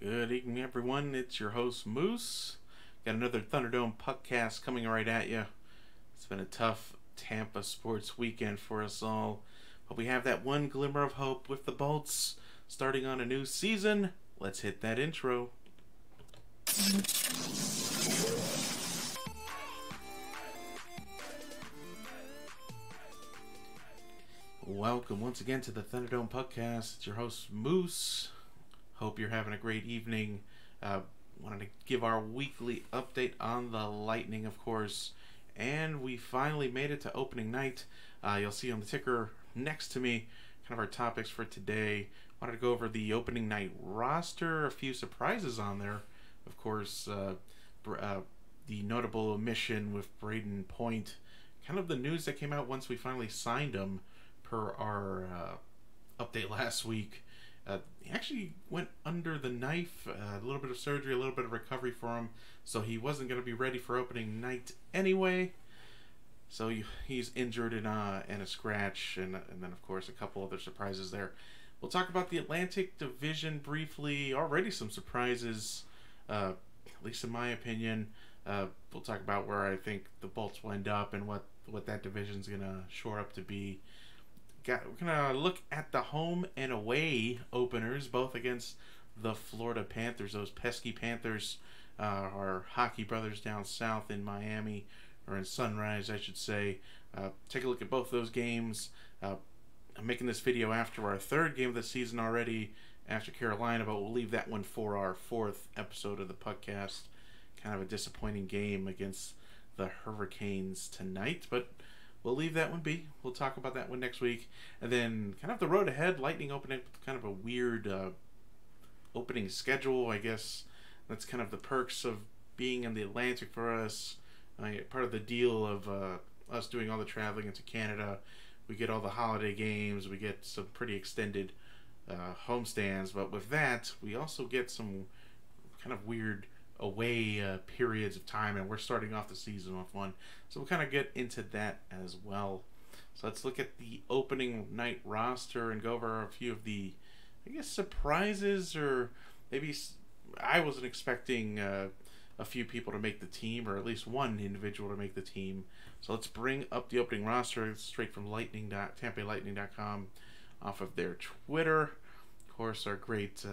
Good evening, everyone. It's your host, Moose. Got another Thunderdome Puckcast coming right at you. It's been a tough Tampa sports weekend for us all, but we have that one glimmer of hope with the Bolts starting on a new season. Let's hit that intro. Welcome once again to the Thunderdome Puckcast. It's your host, Moose. Hope you're having a great evening. Wanted to give our weekly update on the Lightning, of course. And we finally made it to opening night. You'll see on the ticker next to me kind of our topics for today. Wanted to go over the opening night roster, a few surprises on there. Of course, the notable omission with Braden Point. Kind of the news that came out once we finally signed him per our update last week. He actually went under the knife, a little bit of surgery, a little bit of recovery for him, so he wasn't going to be ready for opening night anyway. So he's injured in a scratch, and then, of course, a couple other surprises there. We'll talk about the Atlantic Division briefly. Already some surprises, at least in my opinion. We'll talk about where I think the Bolts will end up and what that division's going to shore up to be. We're going to look at the home and away openers, both against the Florida Panthers, those pesky Panthers, our hockey brothers down south in Miami, or in Sunrise, I should say. Take a look at both those games. I'm making this video after our third game of the season already, after Carolina, but we'll leave that one for our fourth episode of the podcast. Kind of a disappointing game against the Hurricanes tonight, but we'll leave that one be. We'll talk about that one next week. And then kind of the road ahead, Lightning opening kind of a weird opening schedule, I guess. That's kind of the perks of being in the Atlantic for us. Part of the deal of us doing all the traveling into Canada. We get all the holiday games. We get some pretty extended homestands. But with that, we also get some kind of weird away periods of time, and we're starting off the season with one, so we'll kind of get into that as well. So let's look at the opening night roster and go over a few of the, I guess, surprises, or maybe I wasn't expecting a few people to make the team, or at least one individual to make the team. So let's bring up the opening roster straight from TampaBayLightning.com off of their Twitter. Of course, our great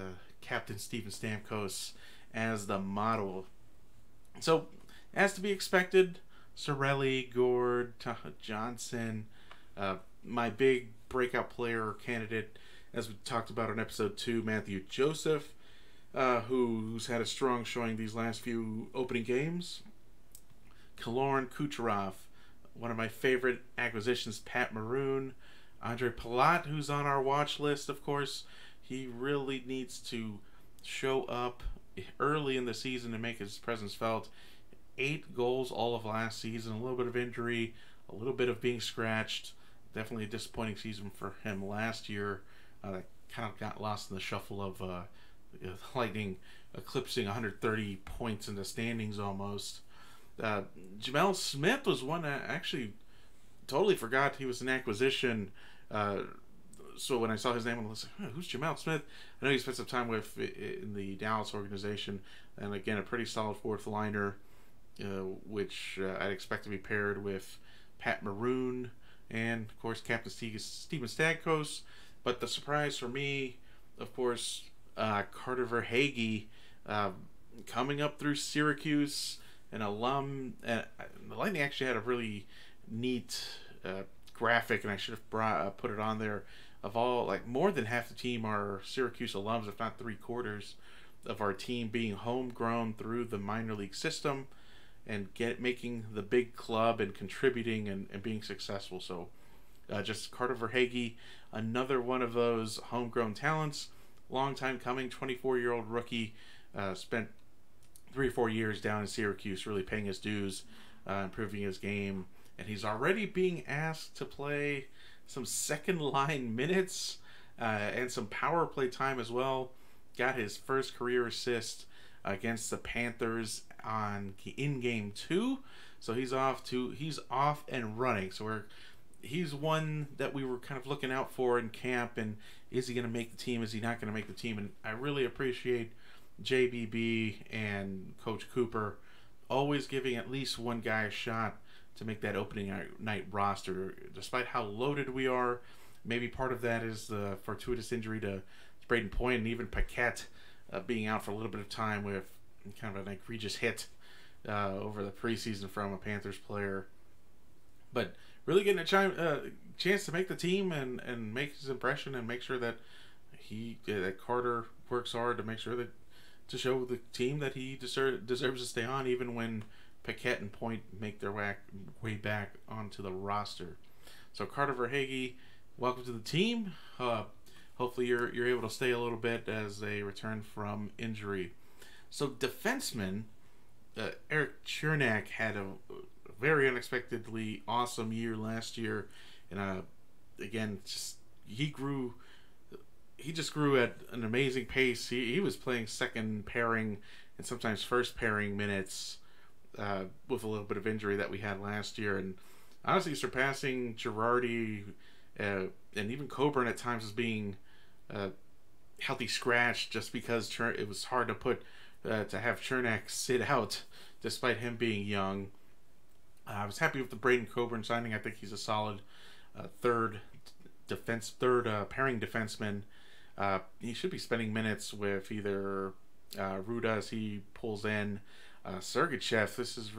Captain Steven Stamkos as the model. So, as to be expected, Cirelli, Gord, Johnson, my big breakout player candidate, as we talked about in episode 2, Matthew Joseph, who's had a strong showing these last few opening games. Kaloran Kucherov, one of my favorite acquisitions, Pat Maroon, Andre Palat, who's on our watch list, of course. He really needs to show up early in the season to make his presence felt. 8 goals all of last season, a little bit of injury, a little bit of being scratched. Definitely a disappointing season for him last year. That kind of got lost in the shuffle of Lightning eclipsing 130 points in the standings almost. Jamel Smith was one I actually totally forgot he was an acquisition. So when I saw his name, I was like, who's Jamel Smith? I know he spent some time with in the Dallas organization, and again, a pretty solid fourth liner, which I'd expect to be paired with Pat Maroon and, of course, Captain Steven Stamkos. But the surprise for me, of course, Carter Verhaeghe, coming up through Syracuse, an alum. The Lightning actually had a really neat graphic, and I should have put it on there. Of all, like, more than half the team are Syracuse alums, if not 3/4 of our team being homegrown through the minor league system and making the big club and contributing and being successful. So just Carter Verhaeghe, another one of those homegrown talents, long time coming, 24-year-old rookie, spent 3 or 4 years down in Syracuse really paying his dues, improving his game, and he's already being asked to play some second line minutes and some power play time as well. Got his first career assist against the Panthers in game 2, so he's off and running. So he's one that we were kind of looking out for in camp, and is he going to make the team? Is he not going to make the team? And I really appreciate JBB and Coach Cooper always giving at least one guy a shot to make that opening night roster, despite how loaded we are. Maybe part of that is the fortuitous injury to Braden Point and even Paquette being out for a little bit of time with kind of an egregious hit over the preseason from a Panthers player. But really getting a chance to make the team and make his impression and make sure that that Carter works hard to make sure that to show the team that he deserves to stay on, even when Paquette and Point make their way back onto the roster. So Carter Verhaeghe, welcome to the team. Hopefully you're able to stay a little bit as they return from injury. So defenseman Erik Cernak had a very unexpectedly awesome year last year, and again, he just grew at an amazing pace. He was playing second pairing and sometimes first pairing minutes with a little bit of injury that we had last year, and honestly surpassing Girardi and even Coburn at times as being healthy scratch, just because it was hard to have Cernak sit out despite him being young. I was happy with the Braden Coburn signing. I think he's a solid third pairing defenseman. He should be spending minutes with either Ruda as he pulls in Sergachev. This has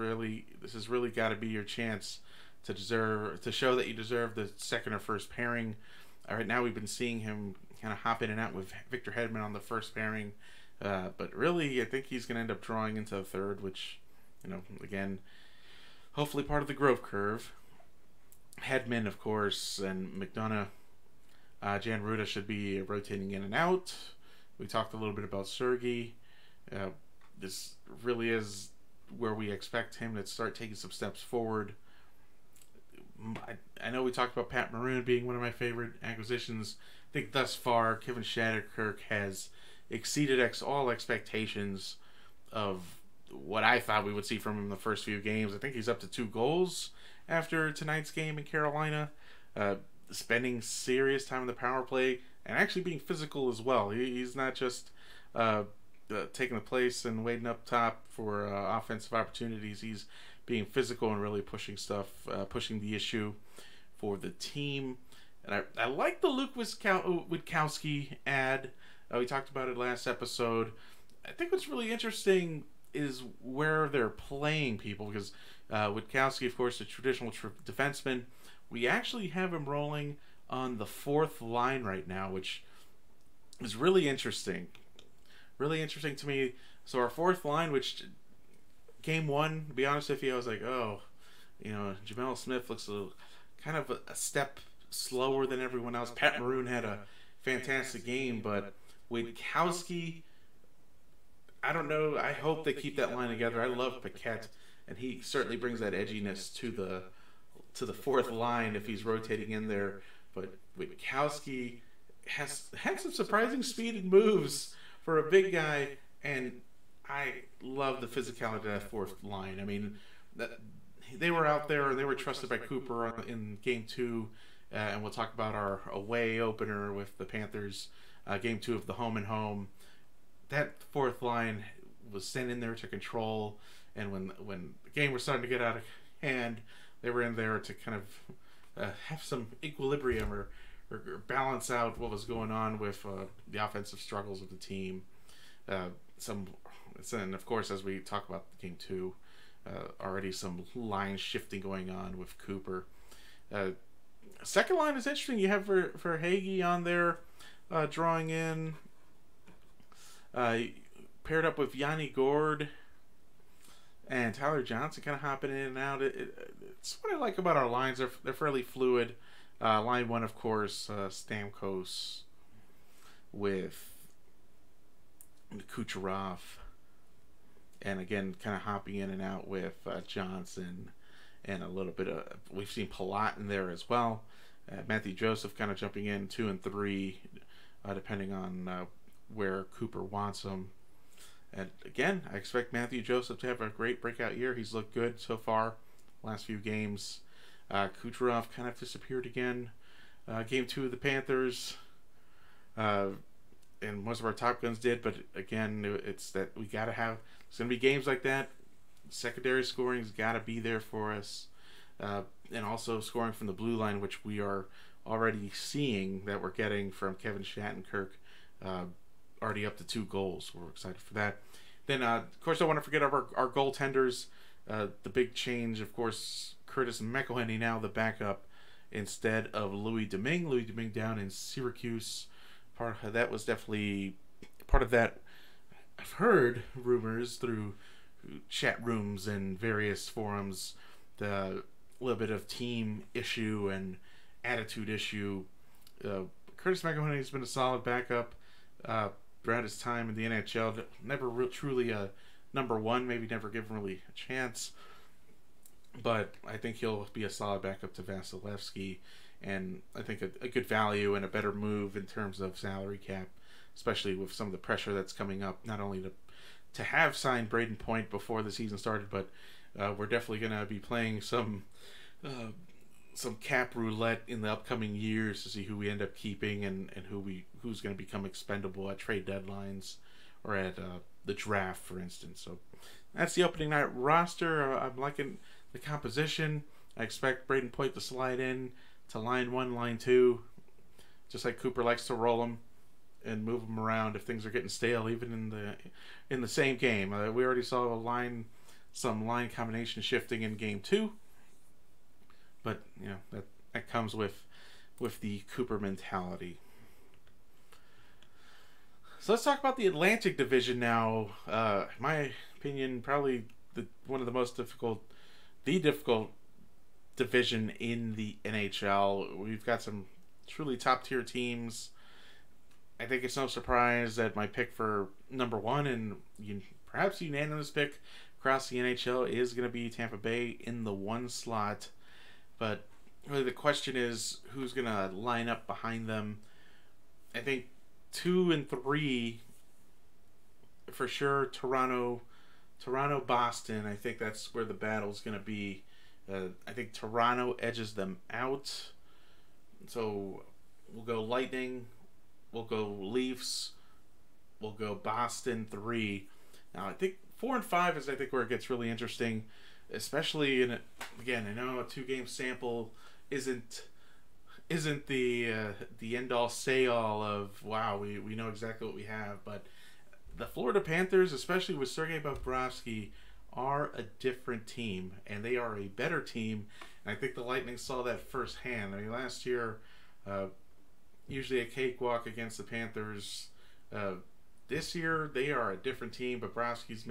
really got to be your chance to show that you deserve the second or first pairing. Right now we've been seeing him kind of hop in and out with Victor Hedman on the first pairing, but really I think he's going to end up drawing into the third, which, again, hopefully part of the growth curve. Hedman, of course, and McDonough. Jan Ruda should be rotating in and out. We talked a little bit about Sergei. This really is where we expect him to start taking some steps forward. I know we talked about Pat Maroon being one of my favorite acquisitions. I think thus far, Kevin Shattenkirk has exceeded all expectations of what I thought we would see from him in the first few games. I think he's up to 2 goals after tonight's game in Carolina, spending serious time in the power play and actually being physical as well. He's not just taking the place and waiting up top for offensive opportunities. He's being physical and really pushing the issue for the team. And I like the Luke Witkowski ad. We talked about it last episode. I think what's really interesting is where they're playing people, because Witkowski, of course, a traditional defenseman. We actually have him rolling on the 4th line right now, which is really interesting. Really interesting to me. So our 4th line, which game 1, to be honest with you, I was like, Jamel Smith looks kind of a step slower than everyone else. Pat Maroon had a fantastic game, but Witkowski, I don't know. I hope they keep that line together. I love Paquette, and he certainly brings that edginess to the 4th line if he's rotating in there. But Witkowski has had some surprising speed and moves for a big guy, and I love the physicality of that 4th line. I mean, they were out there and they were trusted by Cooper in Game 2, and we'll talk about our away opener with the Panthers, Game 2 of the home and home. That 4th line was sent in there to control, and when the game was starting to get out of hand, they were in there to kind of have some equilibrium or balance out what was going on with the offensive struggles of the team. And of course, as we talk about Game 2, already some line shifting going on with Cooper. Second line is interesting. You have for Hagee on there drawing in. Paired up with Yanni Gord and Tyler Johnson, kind of hopping in and out. It's what I like about our lines. They're fairly fluid. Line 1, of course, Stamkos with Kucherov, and again, kind of hopping in and out with Johnson, and a little bit of, we've seen Palat in there as well. Matthew Joseph kind of jumping in 2 and 3, depending on where Cooper wants him. And again, I expect Matthew Joseph to have a great breakout year. He's looked good so far last few games. Kucherov kind of disappeared again. Game 2 of the Panthers. and most of our top guns did. But again, it's that we got to have. It's going to be games like that. Secondary scoring's got to be there for us, and also scoring from the blue line, which we are already seeing that we're getting from Kevin Shattenkirk, already up to 2 goals. We're excited for that. Then, of course, I want to forget our goaltenders. The big change, of course, Curtis McElhinney now the backup instead of Louis Domingue. Louis Domingue down in Syracuse. Part of that was definitely part of that. I've heard rumors through chat rooms and various forums, the little bit of team issue and attitude issue. Curtis McElhinney has been a solid backup throughout his time in the NHL. Never truly a number one, maybe never given really a chance. But I think he'll be a solid backup to Vasilevsky, and I think a good value and a better move in terms of salary cap, especially with some of the pressure that's coming up, not only to have signed Braden Point before the season started, but we're definitely going to be playing some cap roulette in the upcoming years to see who we end up keeping and who's going to become expendable at trade deadlines or at the draft, for instance. So that's the opening night roster. I'm liking the composition. I expect Braden Point to slide in to line 1, line 2, just like Cooper likes to roll them and move them around if things are getting stale, even in the same game. We already saw some line combination shifting in game 2, but you know that comes with the Cooper mentality. So let's talk about the Atlantic Division now. In my opinion, probably one of the most difficult division in the NHL. We've got some truly top-tier teams. I think it's no surprise that my pick for number 1 and perhaps unanimous pick across the NHL is going to be Tampa Bay in the 1 slot. But really the question is who's going to line up behind them. I think 2 and 3 for sure. Toronto, Boston. I think that's where the battle's going to be. I think Toronto edges them out. So we'll go Lightning. We'll go Leafs. We'll go Boston 3. Now I think 4 and 5 is where it gets really interesting, especially again I know a 2-game sample isn't the end all say all of wow we know exactly what we have, but the Florida Panthers, especially with Sergei Bobrovsky, are a different team and they are a better team, and I think the Lightning saw that firsthand. I mean last year usually a cakewalk against the Panthers. This year they are a different team. Bobrovsky's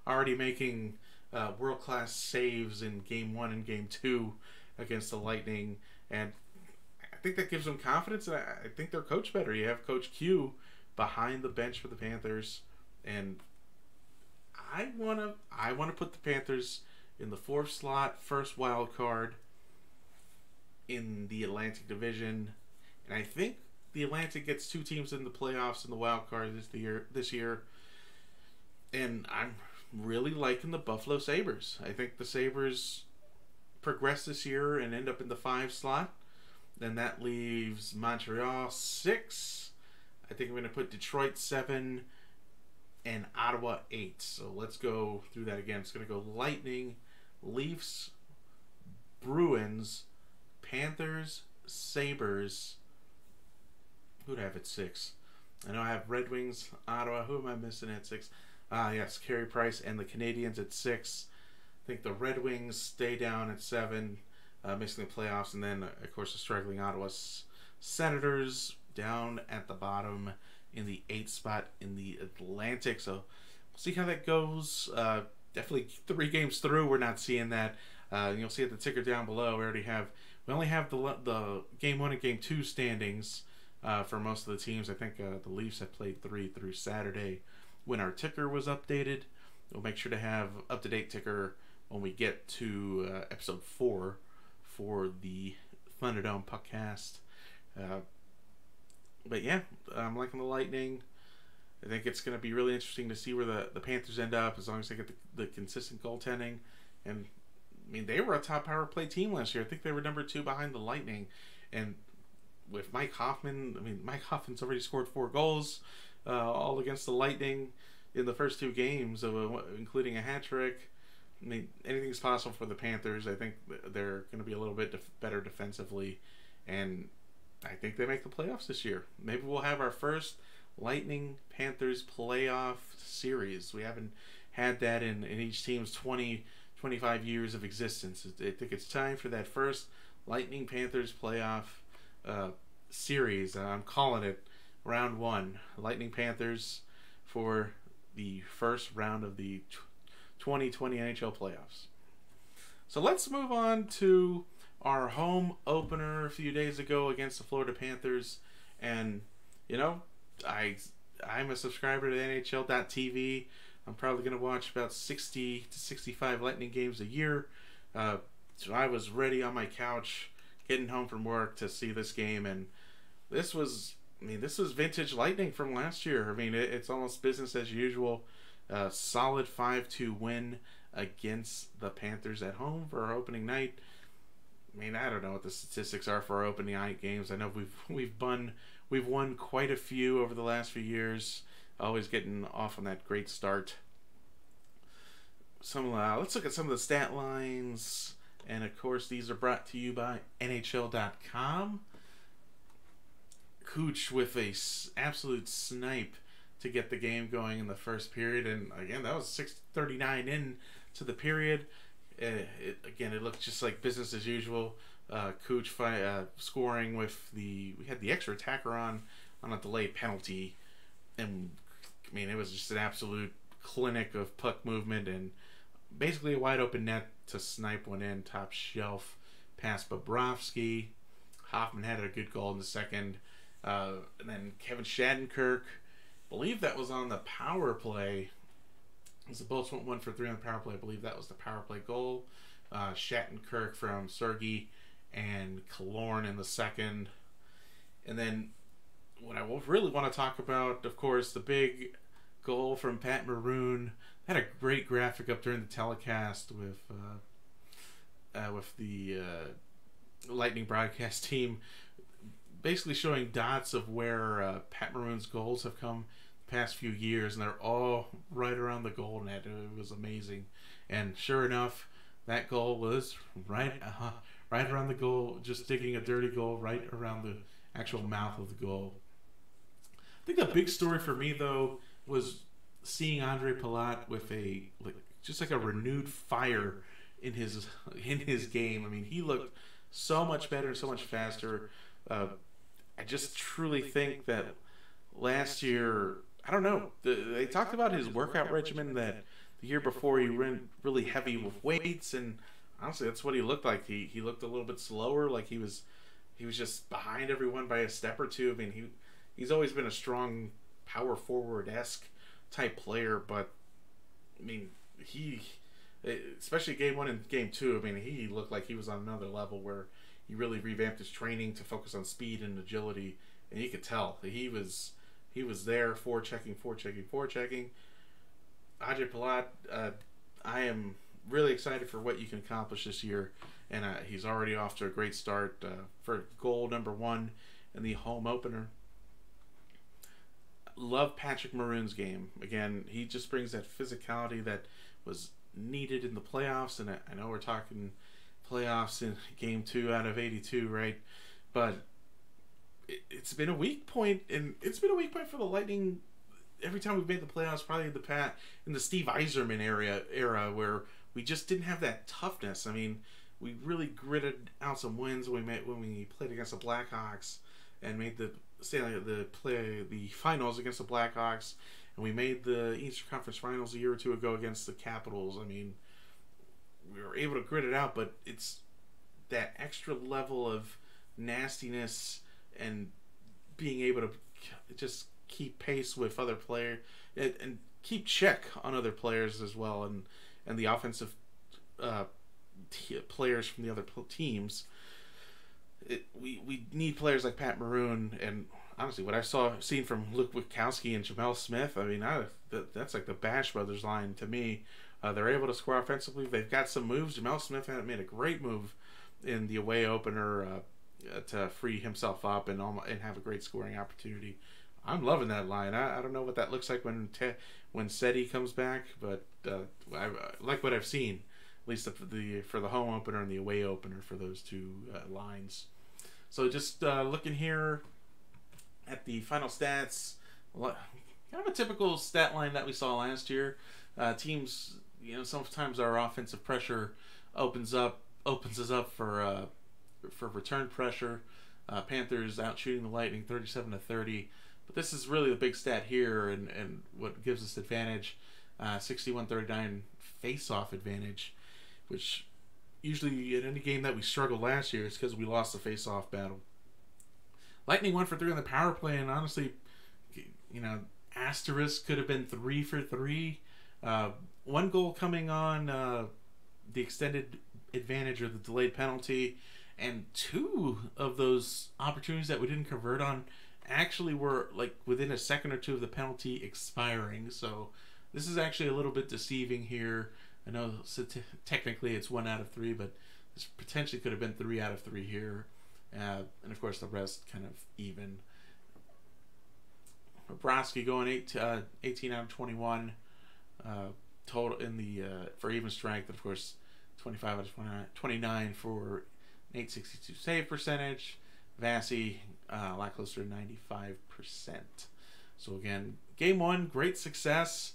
already making world-class saves in game 1 and game 2 against the Lightning, and I think that gives them confidence. And I think they're coached better. You have Coach Q behind the bench for the Panthers, and I wanna put the Panthers in the 4th slot, first wild card in the Atlantic Division, and I think the Atlantic gets 2 teams in the playoffs in the wild card this year, and I'm really liking the Buffalo Sabres. I think the Sabres progress this year and end up in the 5 slot. Then that leaves Montreal 6. I think I'm going to put Detroit 7 and Ottawa 8. So let's go through that again. It's going to go Lightning, Leafs, Bruins, Panthers, Sabres. Who'd I have at 6? I know I have Red Wings, Ottawa. Who am I missing at 6? Yes, Carey Price and the Canadiens at 6. I think the Red Wings stay down at 7, missing the playoffs, and then of course the struggling Ottawa Senators down at the bottom in the 8th spot in the Atlantic. So we'll see how that goes. Definitely 3 games through, we're not seeing that. You'll see at the ticker down below. We only have the game 1 and game 2 standings for most of the teams. I think the Leafs have played 3 through Saturday when our ticker was updated. We'll make sure to have up-to-date ticker when we get to episode 4 for the Thunderdome Puckcast. But yeah, I'm liking the Lightning. I think it's going to be really interesting to see where the Panthers end up, as long as they get the consistent goaltending. And I mean, they were a top power play team last year. I think they were number 2 behind the Lightning. And with Mike Hoffman, I mean, Mike Hoffman's already scored 4 goals, all against the Lightning in the first 2 games, including a hat trick. I mean, anything's possible for the Panthers. I think they're going to be a little bit better defensively, and I think they make the playoffs this year. Maybe we'll have our first Lightning Panthers playoff series. We haven't had that in each team's 25 years of existence. I think it's time for that first Lightning Panthers playoff series. I'm calling it round 1. Lightning Panthers for the first round of the 2020 NHL playoffs. So let's move on to our home opener a few days ago against the Florida Panthers. And, you know, I'm a subscriber to NHL.tv. I'm probably going to watch about 60 to 65 Lightning games a year. So I was ready on my couch, getting home from work to see this game. And this was vintage Lightning from last year. I mean, it's almost business as usual. Solid 5-2 win against the Panthers at home for our opening night. I mean, I don't know what the statistics are for our opening night games. I know we've won quite a few over the last few years, always getting off on that great start. Let's look at some of the stat lines, and of course these are brought to you by NHL.com. Cooch with a absolute snipe to get the game going in the first period, and again that was 6:39 in to the period. It looked just like business as usual. Cooch scoring with we had the extra attacker on a delayed penalty, and I mean it was just an absolute clinic of puck movement and basically a wide open net to snipe one in, top shelf past Bobrovsky. Hoffman had a good goal in the second, and then Kevin Shattenkirk, believe that was on the power play. The Bolts went 1 for 3 on the power play. I believe that was the power play goal. Shattenkirk from Sergei and Killorn in the second. And then what I really want to talk about, of course, the big goal from Pat Maroon. Had a great graphic up during the telecast with the Lightning broadcast team, basically showing dots of where Pat Maroon's goals have come the past few years, and they're all right around the goal net. It was amazing, and sure enough, that goal was right around the goal, just digging a dirty goal right around the actual mouth of the goal. I think the big story for me though was seeing Ondrej Palat with a renewed fire in his game. I mean, he looked so much better, so much faster. I just truly think that last year, I don't know, they talked about his workout regimen that the year before he went really heavy with weights, and honestly, that's what he looked like. He looked a little bit slower, like he was just behind everyone by a step or two. I mean, he's always been a strong power forward-esque type player, but I mean, especially game 1 and game 2, I mean, he looked like he was on another level where he really revamped his training to focus on speed and agility, and you could tell he was there, forechecking. Ondrej Palat, I am really excited for what you can accomplish this year, and he's already off to a great start for goal number 1 in the home opener. Love Patrick Maroon's game. Again, he just brings that physicality that was needed in the playoffs, and I know we're talking playoffs in game 2 out of 82, right? But it's been a weak point, and it's been a weak point for the Lightning every time we've made the playoffs, probably in the Steve Yzerman era where we just didn't have that toughness. I mean, we really gritted out some wins when we played against the Blackhawks and made the finals against the Blackhawks, and we made the Eastern Conference Finals a year or two ago against the Capitals. I mean, we were able to grit it out, but it's that extra level of nastiness and being able to just keep pace with other players and keep check on other players as well, and the offensive players from the other teams. We need players like Pat Maroon, and honestly, what I've seen from Luke Witkowski and Jamel Smith, I mean, that's like the Bash Brothers line to me. They're able to score offensively. They've got some moves. Jamel Smith had made a great move in the away opener to free himself up and have a great scoring opportunity. I'm loving that line. I don't know what that looks like when Seti comes back, but I like what I've seen, at least for the home opener and the away opener for those two lines. So just looking here at the final stats, kind of a typical stat line that we saw last year. Teams, sometimes our offensive pressure opens us up for return pressure. Panthers out shooting the Lightning 37-30. But this is really the big stat here, and what gives us advantage, 61-39 face-off advantage, which usually in any game that we struggled last year is because we lost the face-off battle. Lightning 1 for 3 on the power play, and honestly, asterisk could have been 3 for 3. One goal coming on the extended advantage or the delayed penalty, and 2 of those opportunities that we didn't convert on actually were like within a second or two of the penalty expiring. So this is actually a little bit deceiving here. I know technically it's 1 out of 3, but this potentially could have been 3 out of 3 here. And of course the rest kind of even. Bobrovsky going 18 out of 21 total in the for even strength. Of course, 25 out of 29 for 862 save percentage. Vassy a lot closer to 95%. So again, game 1, great success.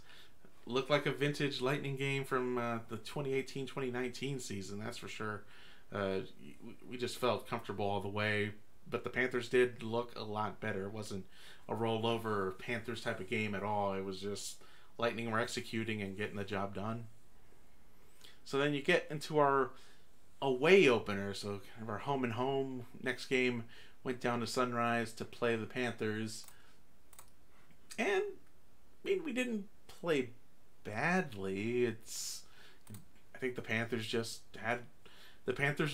Looked like a vintage Lightning game from the 2018-2019 season, that's for sure. We just felt comfortable all the way, but the Panthers did look a lot better. It wasn't a rollover Panthers type of game at all. It was just Lightning were executing and getting the job done. So then you get into our away opener, so kind of our home and home. Next game went down to Sunrise to play the Panthers, and we didn't play badly. I think the Panthers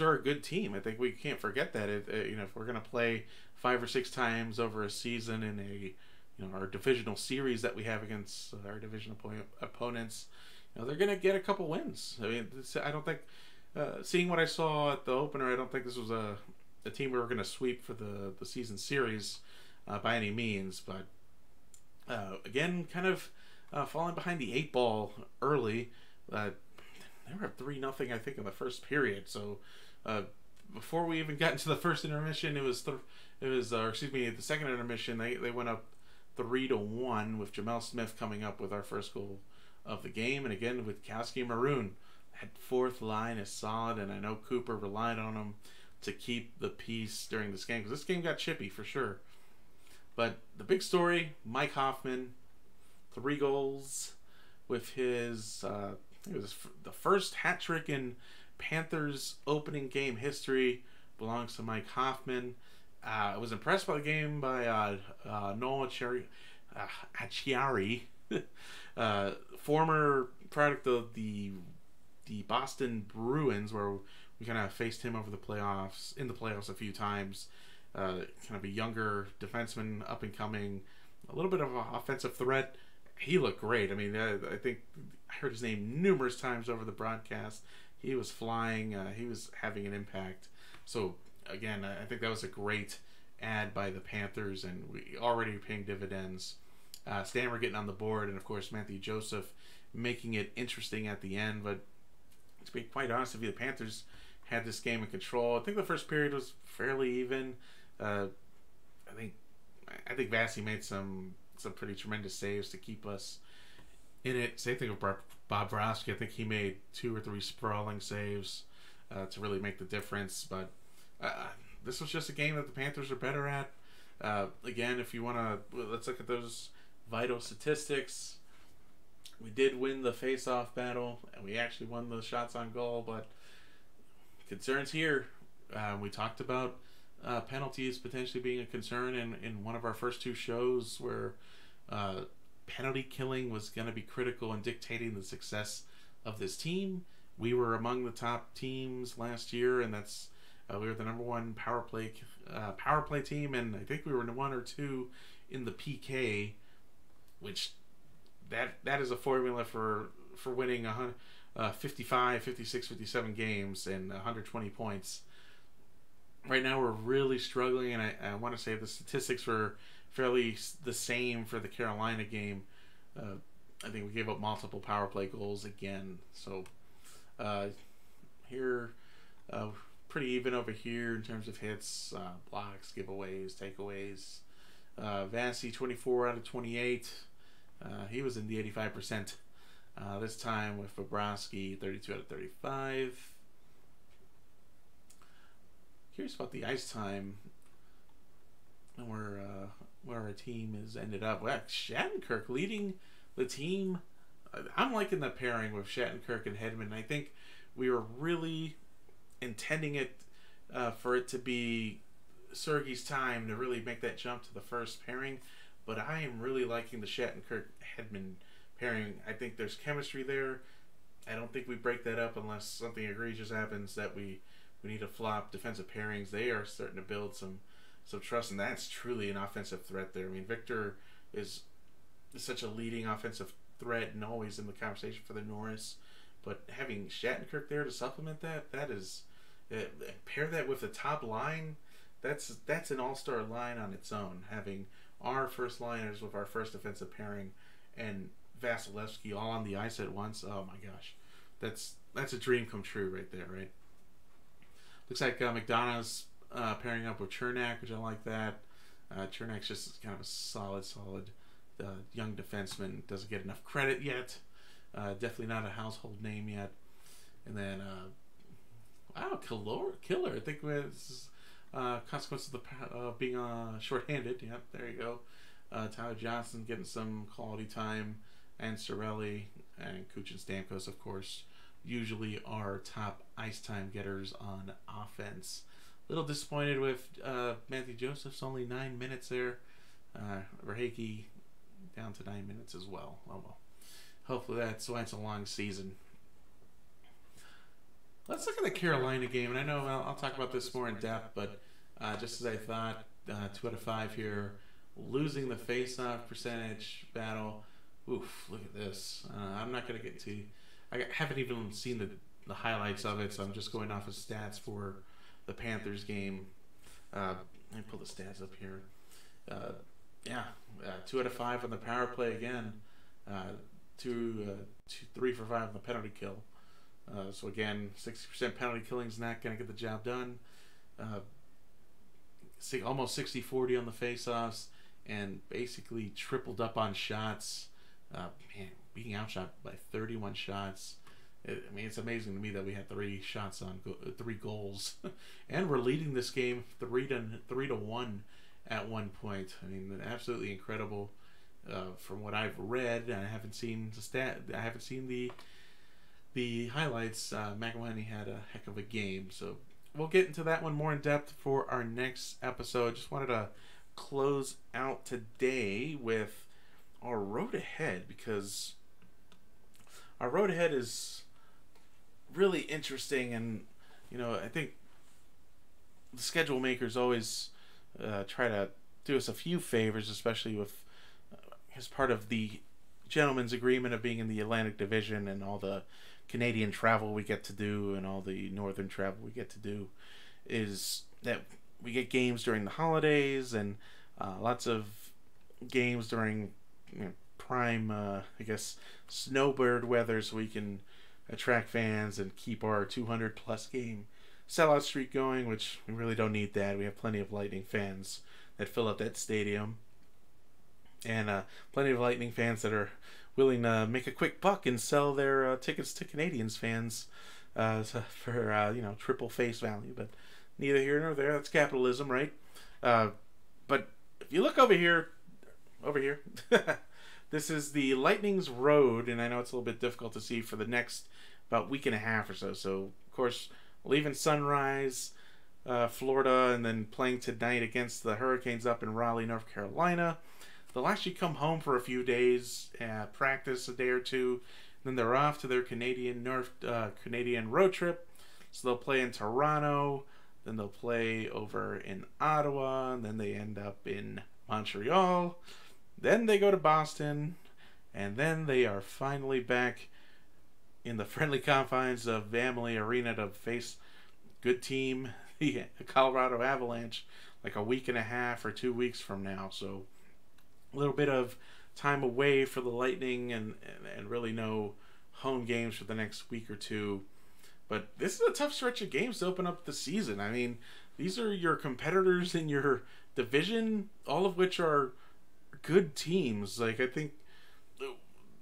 are a good team. I think we can't forget that. If we're gonna play 5 or 6 times over a season in our divisional series that we have against our division opponents, they're gonna get a couple wins. I don't think. Seeing what I saw at the opener, I don't think this was a team we were going to sweep for the season series by any means. But again, kind of falling behind the 8 ball early. They were up 3-0, I think, in the first period. So before we even got into the first intermission, the second intermission, they went up 3-1 with Jamel Smith coming up with our first goal of the game, and again with Kowski and Maroon. That fourth line is solid, and I know Cooper relied on him to keep the peace during this game, because this game got chippy for sure. But the big story, Mike Hoffman, 3 goals with his the first hat trick in Panthers opening game history belongs to Mike Hoffman. I was impressed by the game by Noah Acciari, former product of the Boston Bruins, where we kind of faced him in the playoffs a few times. Kind of a younger defenseman, up and coming, a little bit of an offensive threat. He looked great. I think I heard his name numerous times over the broadcast. He was flying. He was having an impact. So again, I think that was a great add by the Panthers, and we already paying dividends. Stammer getting on the board, and of course Matthew Joseph making it interesting at the end. But to be quite honest with you, the Panthers had this game in control. I think the first period was fairly even. I think Vassy made some pretty tremendous saves to keep us in it. Same thing with Bobrovsky. I think he made 2 or 3 sprawling saves to really make the difference. But this was just a game that the Panthers are better at. Again, if you want to, let's look at those vital statistics. We did win the face-off battle, and we actually won the shots on goal, but concerns here. We talked about penalties potentially being a concern in one of our first 2 shows, where penalty killing was going to be critical in dictating the success of this team. We were among the top teams last year, and that's we were the number 1 power play team, and I think we were 1 or 2 in the PK, which that is a formula for winning 55, 56, 57 games and 120 points. right now we're really struggling, and I want to say the statistics were fairly the same for the Carolina game. I think we gave up multiple power play goals again. So here, pretty even over here in terms of hits, blocks, giveaways, takeaways. Vasi 24 out of 28. He was in the 85%. This time with Bobrovsky 32 out of 35. Curious about the ice time and where our team has ended up. Well, Shattenkirk leading the team. I'm liking the pairing with Shattenkirk and Hedman. I think we were really intending it for it to be Sergei's time to really make that jump to the first pairing, but I am really liking the Shattenkirk-Hedman pairing. I think there's chemistry there. I don't think we break that up unless something egregious happens that we need to flop defensive pairings. They are starting to build some trust, and that's truly an offensive threat there. I mean, Victor is such a leading offensive threat and always in the conversation for the Norris, but having Shattenkirk there to supplement that is pair that with the top line. That's an all-star line on its own. Having our first liners with our first defensive pairing and Vasilevsky all on the ice at once. Oh my gosh, that's a dream come true right there, right? Looks like McDonough's pairing up with Chernak, which I like that. Chernak's just kind of a solid young defenseman. Doesn't get enough credit yet. Definitely not a household name yet. And then, Killer. I think was consequences of being shorthanded. Yep, there you go. Tyler Johnson getting some quality time, and Cirelli and Kuchen Stamkos, of course, usually our top ice time getters on offense. A little disappointed with Matthew Joseph's only 9 minutes there. Verhaeghe down to 9 minutes as well. Oh well. Hopefully that's why it's a long season. Let's look at the Carolina game, and I know I'll talk about this more in depth, but just as I thought, 2 out of 5 here. Losing the face-off percentage battle. Oof, look at this. I'm not going to get to... I haven't even seen the highlights of it, so I'm just going off of stats for the Panthers game. Let me pull the stats up here. 2 out of 5 on the power play again. 3 for 5 on the penalty kill. So again, 60% penalty killing is not going to get the job done. Almost 60-40 on the face-offs, and basically tripled up on shots. Being outshot by 31 shots. It's amazing to me that we had 3 shots on 3 goals, and we're leading this game 3-1 at one point. I mean, absolutely incredible. From what I've read, I haven't seen I haven't seen the highlights. McElhinney had a heck of a game, so we'll get into that one more in depth for our next episode. Just wanted to close out today with our road ahead, because our road ahead is really interesting, and I think the schedule makers always try to do us a few favors, especially with as part of the gentleman's agreement of being in the Atlantic Division and all the Canadian travel we get to do and all the northern travel we get to do, is that we get games during the holidays and lots of games during prime, snowbird weather, so we can attract fans and keep our 200 plus game sellout streak going, which we really don't need that. We have plenty of Lightning fans that fill up that stadium, and plenty of Lightning fans that are willing to make a quick buck and sell their tickets to Canadians fans for triple face value. But neither here nor there. That's capitalism, right? But if you look over here, this is the Lightning's road, and I know it's a little bit difficult to see for the next about week and a half or so. So, of course, leaving Sunrise, Florida, and then playing tonight against the Hurricanes up in Raleigh, North Carolina. They'll actually come home for a few days, practice a day or two, then they're off to their Canadian road trip. So they'll play in Toronto, then they'll play over in Ottawa, and then they end up in Montreal. Then they go to Boston, and then they are finally back in the friendly confines of Amalie Arena to face good team, the Colorado Avalanche like a week and a half or 2 weeks from now. So a little bit of time away for the Lightning, and really no home games for the next week or two. But this is a tough stretch of games to open up the season. I mean, these are your competitors in your division, all of which are good teams. Like, I think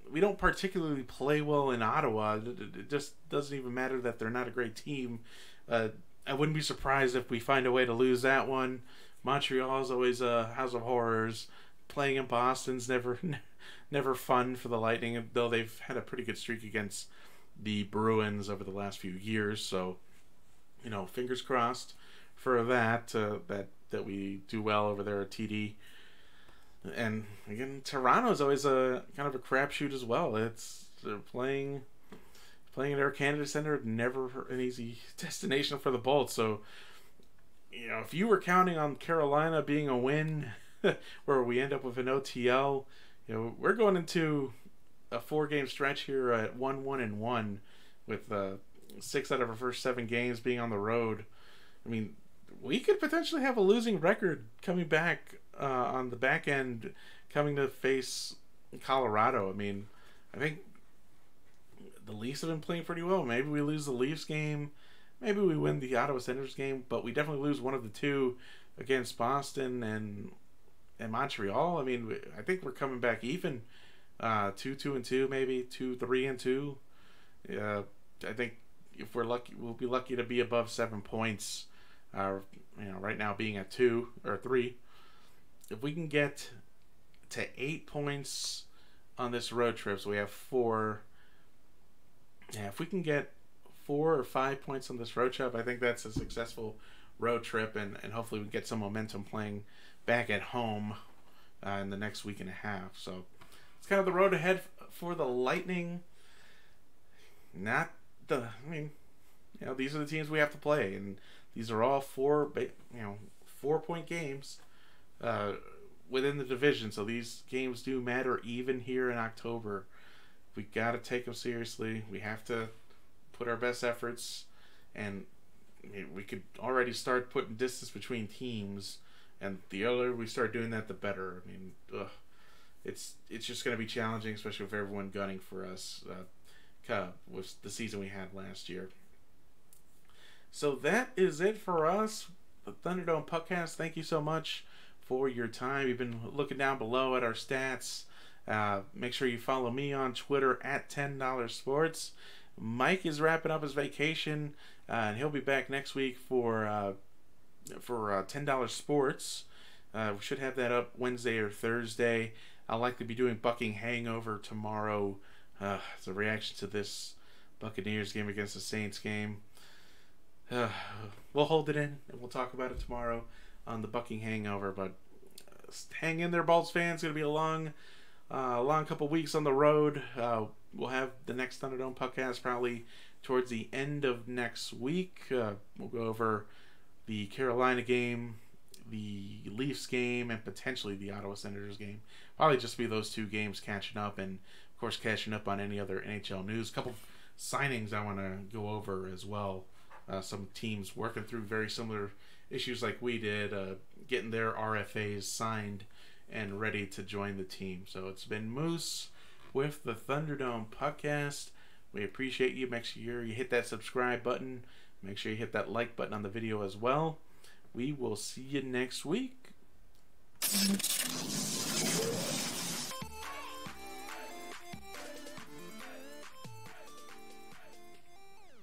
we don't particularly play well in Ottawa. It just doesn't even matter that they're not a great team. I wouldn't be surprised if we find a way to lose that one. Montreal is always a house of horrors. Playing in Boston's never fun for the Lightning, though they've had a pretty good streak against the Bruins over the last few years. So, fingers crossed for that, that we do well over there at TD. And again, Toronto's always a kind of a crapshoot as well. They're playing at Air Canada Center, never an easy destination for the Bolts. So, if you were counting on Carolina being a win, where we end up with an OTL, we're going into a 4-game stretch here at 1-1-1, with 6 out of our first 7 games being on the road. I mean, we could potentially have a losing record coming back on the back end, coming to face Colorado. I mean, I think the Leafs have been playing pretty well. Maybe we lose the Leafs game. Maybe we win the Ottawa Senators game, but we definitely lose one of the two against Boston and Montreal. I mean, I think we're coming back even, 2-2-2, maybe 2-3-2. I think if we're lucky, we'll be lucky to be above 7 points. Right now being at 2 or 3. If we can get to 8 points on this road trip, so we have 4. Yeah, if we can get 4 or 5 points on this road trip, I think that's a successful road trip, and hopefully we get some momentum playing back at home in the next week and a half. So it's kind of the road ahead for the Lightning. These are the teams we have to play, and these are all 4-point games within the division. So these games do matter even here in October. We got to take them seriously. We have to put our best efforts, and we could already start putting distance between teams. And the earlier we start doing that, the better. I mean, it's just going to be challenging, especially with everyone gunning for us with the season we had last year. So that is it for us, the Thunderdome Puckcast. Thank you so much for your time. You've been looking down below at our stats. Make sure you follow me on Twitter at $10 Sports. Mike is wrapping up his vacation, and he'll be back next week for $10 Sports. We should have that up Wednesday or Thursday. I'll likely be doing Bucking Hangover tomorrow as a reaction to this Buccaneers game against the Saints game. We'll hold it in, and we'll talk about it tomorrow on the Bucking Hangover. But hang in there, Bolts fans. It's going to be a long couple weeks on the road. We'll have the next Thunderdome Puckcast probably towards the end of next week. We'll go over the Carolina game, the Leafs game, and potentially the Ottawa Senators game. Probably just be those 2 games catching up, and of course catching up on any other NHL news. A couple signings I want to go over as well. Some teams working through very similar issues like we did, getting their RFAs signed and ready to join the team. So it's been Moose with the Thunderdome Puckcast. We appreciate you. Make sure you hit that subscribe button. Make sure you hit that like button on the video as well. We will see you next week.